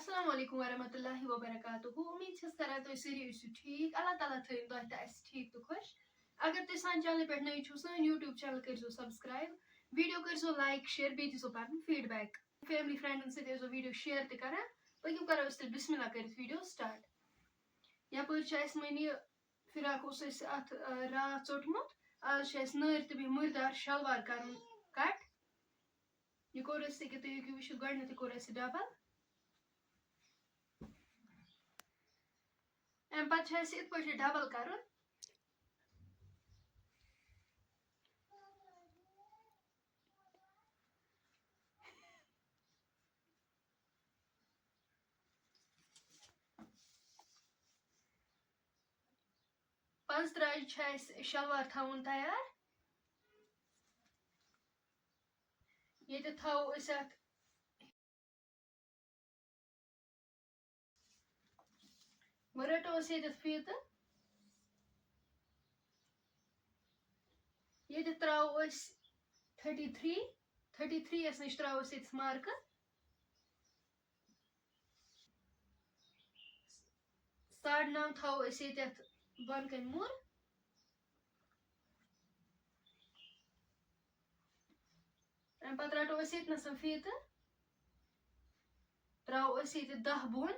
अस्सलाम वालेकुम वरहमतुल्लाहि वबरकातुहू। उम्मीद छस करान तुम सारी ٲسِو ठीक। अल्लाह ताला थैन तुह तो अस ठीक तो खुश। अगर तुम सान चैनल पे नई छो सान यूट्यूब चैनल करो सब्सक्राइब, वीडियो करो लाइक शेयर बे दो पन फीडबैक फैमिली फ्रेंडन सो वीडियो शेयर तो करान। पकू करो बिस्मिल्लाह कर वीडियो स्टार्ट। यपर मन यह फिराक अत रात चोटमुत आज नर तो मुर्दार शलवार कर कट। यह कोर तुम वो गो कोर डबल अम पे इत पे डबल कर पंच त्राज शलवार थवन तैयार। ये थो अत वो रटो ये फीत ये त्रो 33 नश त्रो मार्क 9.5 थो बन कन मुर अम पे रटो ये फीत त्रो 10 बोन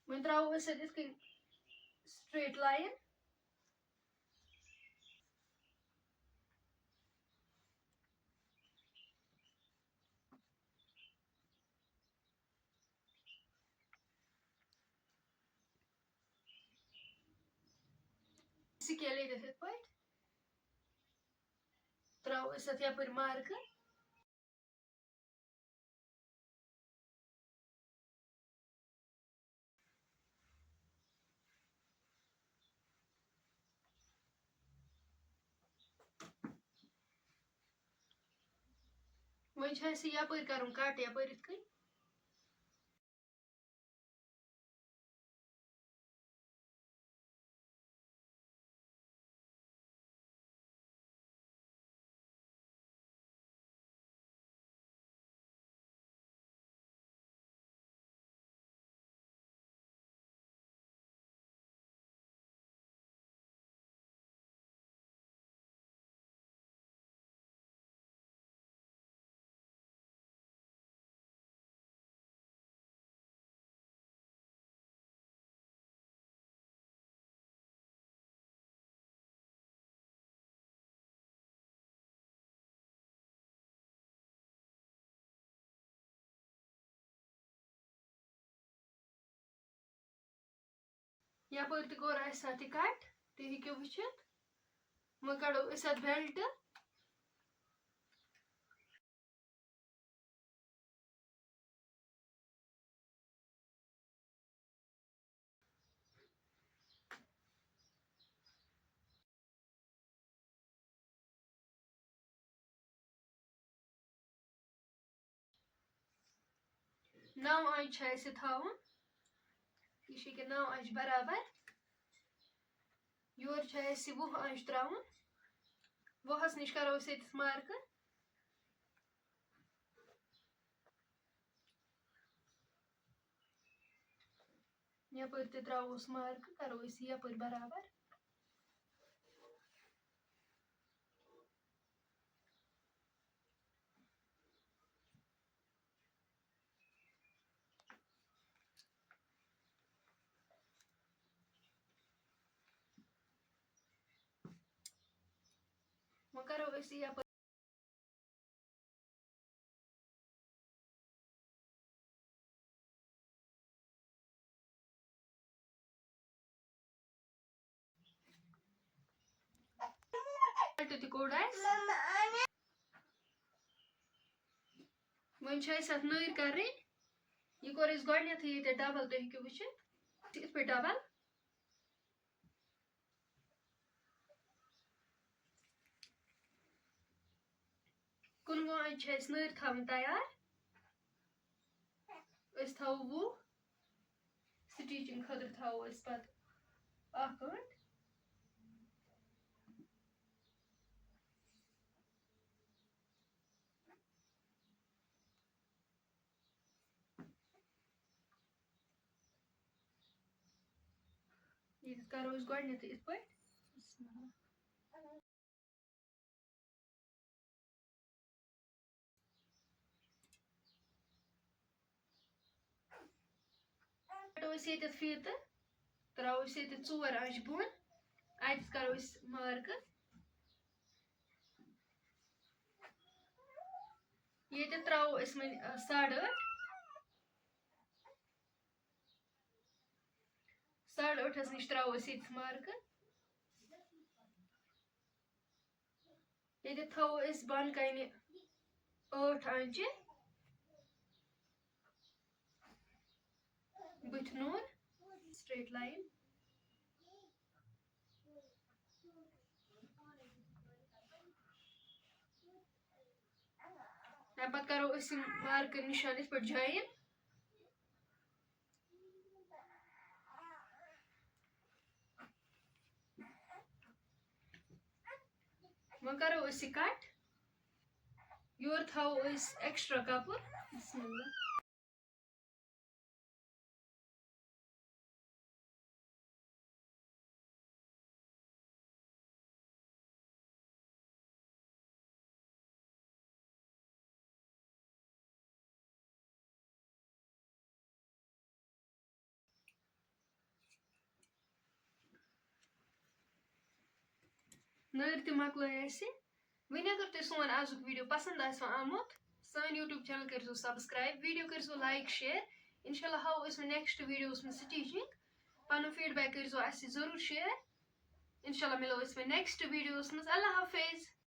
वो त्रो स्ट्रेट लाइन स्केल ये पे त्रो यपर मार्क वो यपर कर कट यपर इत यपर कोर कट तुम हेको वुचित। वो कड़ो बेल्ट नौ अंच थवन यह 9 अंच बराबर। योर 20 अंच त्राउन 20 नश करो मार्क यपर त्रोस मार्क करो यपर बराबर। वो करो यपर कोड वो नर कर यह कोर गोथ ये डबल तुम हेको वुचित इत पे डबल कुनवु अंच नर थवन तैयार। थो 20 स्टिचिंग खतर थो पे 1 गंट ये करो इस गोडनेथ इत पे ये फीत त्रो ये 4 अंश बोन अत करो मार्क ये त्रो वो 8.5 नश त्रो ये मार्क ये थो बन कन 8 अंच बुथ नून स्ट्रेट लाइन तम पे करो मार्क निशान इत पे जॉइन वो करो कट योर थो एक्स्ट्रा कपूर नर तक मकल वन अगर तुम सोन आजुक वीडियो पसंद आमुत सन यूट्यूब चैनल करो सब्सक्राइब वीडियो करो लाइक शेयर इंशाल्लाह हाव नेक्स्ट वीडियोस में स्टिचिंग पन फीडबैक करो जरूर शेयर इंशाल्लाह मिलो नेक्स्ट वीडियोस में अल्लाह हाफिज।